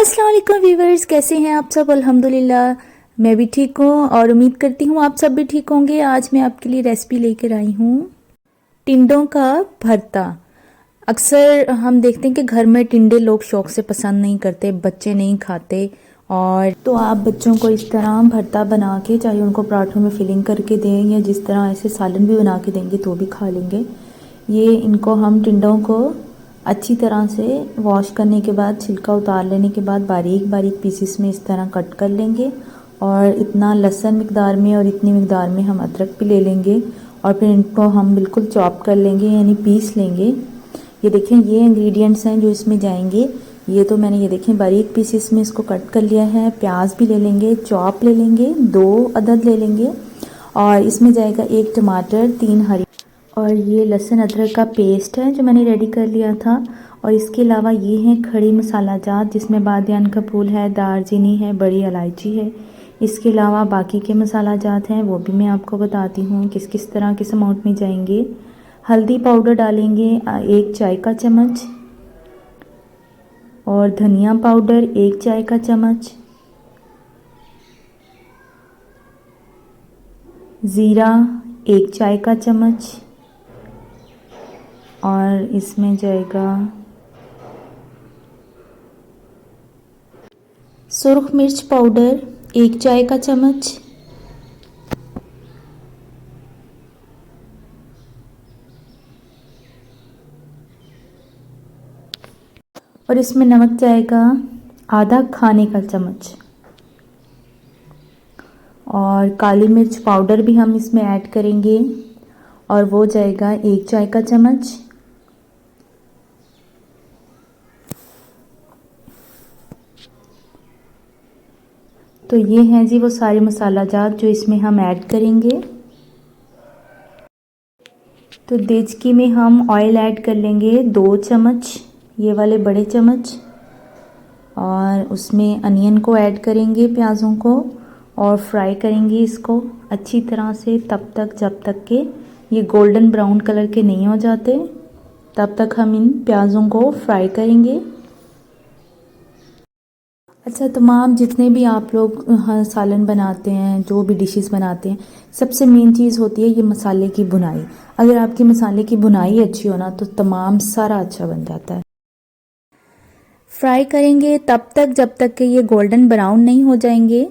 अस्सलाम वालेकुम व्यूवर्स, कैसे हैं आप सब। अल्हम्दुलिल्लाह मैं भी ठीक हूँ और उम्मीद करती हूँ आप सब भी ठीक होंगे। आज मैं आपके लिए रेसिपी लेकर आई हूँ टिंडों का भरता। अक्सर हम देखते हैं कि घर में टिंडे लोग शौक से पसंद नहीं करते, बच्चे नहीं खाते। और तो आप बच्चों को इस तरह भरता बना के, चाहे उनको पराठों में फिलिंग करके दें या जिस तरह ऐसे सालन भी बना के देंगे तो भी खा लेंगे। ये इनको हम टिंडों को अच्छी तरह से वॉश करने के बाद, छिलका उतार लेने के बाद बारीक बारीक पीसेस में इस तरह कट कर लेंगे। और इतना लहसुन मिकदार में और इतनी मिकदार में हम अदरक भी ले लेंगे और फिर इनको हम बिल्कुल चॉप कर लेंगे, यानी पीस लेंगे। ये देखें, ये इंग्रेडिएंट्स हैं जो इसमें जाएंगे। ये तो मैंने, ये देखें, बारीक पीसेस में इसको कट कर लिया है। प्याज भी ले लेंगे, चॉप ले लेंगे, 2 अदद ले लेंगे और इसमें जाएगा 1 टमाटर, 3 हरी, और ये लहसुन अदरक का पेस्ट है जो मैंने रेडी कर लिया था। और इसके अलावा ये हैं खड़ी मसाला जात, जिसमें बादियान का फूल है, दालचीनी है, बड़ी इलायची है। इसके अलावा बाकी के मसाला जात हैं वो भी मैं आपको बताती हूँ किस किस तरह किस अमाउंट में जाएंगे। हल्दी पाउडर डालेंगे 1 चाय का चम्मच, और धनिया पाउडर 1 चाय का चम्मच, ज़ीरा 1 चाय का चम्मच, और इसमें जाएगा सुर्ख मिर्च पाउडर 1 चाय का चम्मच, और इसमें नमक जाएगा आधा खाने का चम्मच, और काली मिर्च पाउडर भी हम इसमें ऐड करेंगे और वो जाएगा 1 चाय का चम्मच। तो ये हैं जी वो सारे मसाला जात जो इसमें हम ऐड करेंगे। तो देचकी में हम ऑयल ऐड कर लेंगे 2 चम्मच, ये वाले बड़े चम्मच, और उसमें अनियन को ऐड करेंगे, प्याज़ों को, और फ्राई करेंगे इसको अच्छी तरह से तब तक जब तक के ये गोल्डन ब्राउन कलर के नहीं हो जाते, तब तक हम इन प्याज़ों को फ्राई करेंगे। अच्छा, तमाम जितने भी आप लोग सालन बनाते हैं, जो भी डिशेस बनाते हैं, सबसे मेन चीज़ होती है ये मसाले की बुनाई। अगर आपकी मसाले की बुनाई अच्छी हो ना तो तमाम सारा अच्छा बन जाता है। फ्राई करेंगे तब तक जब तक कि ये गोल्डन ब्राउन नहीं हो जाएंगे।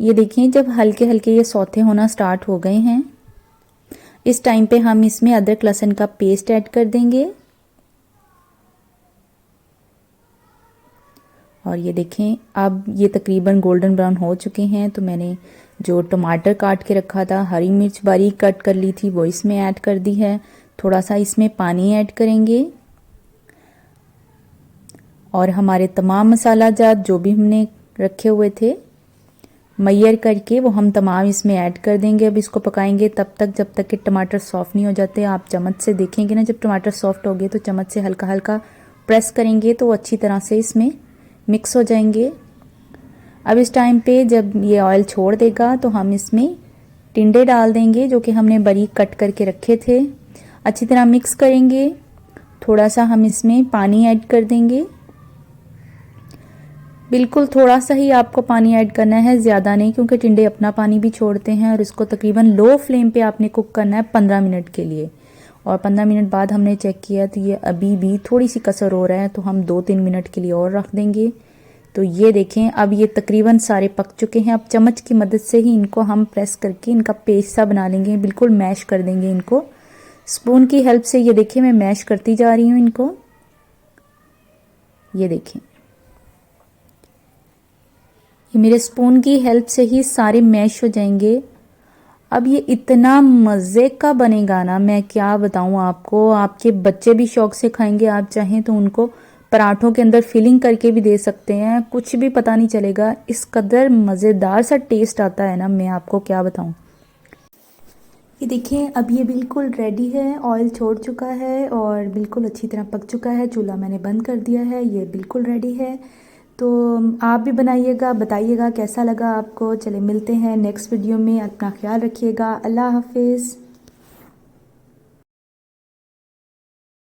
ये देखिए, जब हल्के हल्के ये सौते होना स्टार्ट हो गए हैं, इस टाइम पे हम इसमें अदरक लहसुन का पेस्ट ऐड कर देंगे। और ये देखें, अब ये तकरीबन गोल्डन ब्राउन हो चुके हैं। तो मैंने जो टमाटर काट के रखा था, हरी मिर्च बारीक कट कर ली थी, वो इसमें ऐड कर दी है। थोड़ा सा इसमें पानी ऐड करेंगे और हमारे तमाम मसाला जात जो भी हमने रखे हुए थे मैयर करके, वो हम तमाम इसमें ऐड कर देंगे। अब इसको पकाएंगे तब तक जब तक कि टमाटर सॉफ्ट नहीं हो जाते। आप चम्मच से देखेंगे ना, जब टमाटर सॉफ्ट हो गए तो चम्मच से हल्का हल्का प्रेस करेंगे तो अच्छी तरह से इसमें मिक्स हो जाएंगे। अब इस टाइम पे जब ये ऑयल छोड़ देगा तो हम इसमें टिंडे डाल देंगे जो कि हमने बारीक कट करके रखे थे। अच्छी तरह मिक्स करेंगे। थोड़ा सा हम इसमें पानी ऐड कर देंगे, बिल्कुल थोड़ा सा ही आपको पानी ऐड करना है, ज़्यादा नहीं, क्योंकि टिंडे अपना पानी भी छोड़ते हैं। और इसको तकरीबन लो फ्लेम पे आपने कुक करना है 15 मिनट के लिए। और 15 मिनट बाद हमने चेक किया तो ये अभी भी थोड़ी सी कसर हो रहा है, तो हम 2-3 मिनट के लिए और रख देंगे। तो ये देखें, अब ये तकरीबन सारे पक चुके हैं। अब चम्मच की मदद से ही इनको हम प्रेस करके इनका पेस्ट सा बना लेंगे, बिल्कुल मैश कर देंगे इनको स्पून की हेल्प से। ये देखिए, मैं मैश करती जा रही हूँ इनको। ये देखें, ये मेरे स्पून की हेल्प से ही सारे मैश हो जाएंगे। अब ये इतना मज़े का बनेगा ना, मैं क्या बताऊँ आपको। आपके बच्चे भी शौक से खाएंगे। आप चाहें तो उनको पराठों के अंदर फिलिंग करके भी दे सकते हैं, कुछ भी पता नहीं चलेगा। इस कदर मज़ेदार सा टेस्ट आता है ना, मैं आपको क्या बताऊँ। ये देखिए, अब ये बिल्कुल रेडी है, ऑयल छोड़ चुका है और बिल्कुल अच्छी तरह पक चुका है। चूल्हा मैंने बंद कर दिया है, ये बिल्कुल रेडी है। तो आप भी बनाइएगा, बताइएगा कैसा लगा आपको। चले मिलते हैं नेक्स्ट वीडियो में। अपना ख्याल रखिएगा। अल्लाह हाफिज़।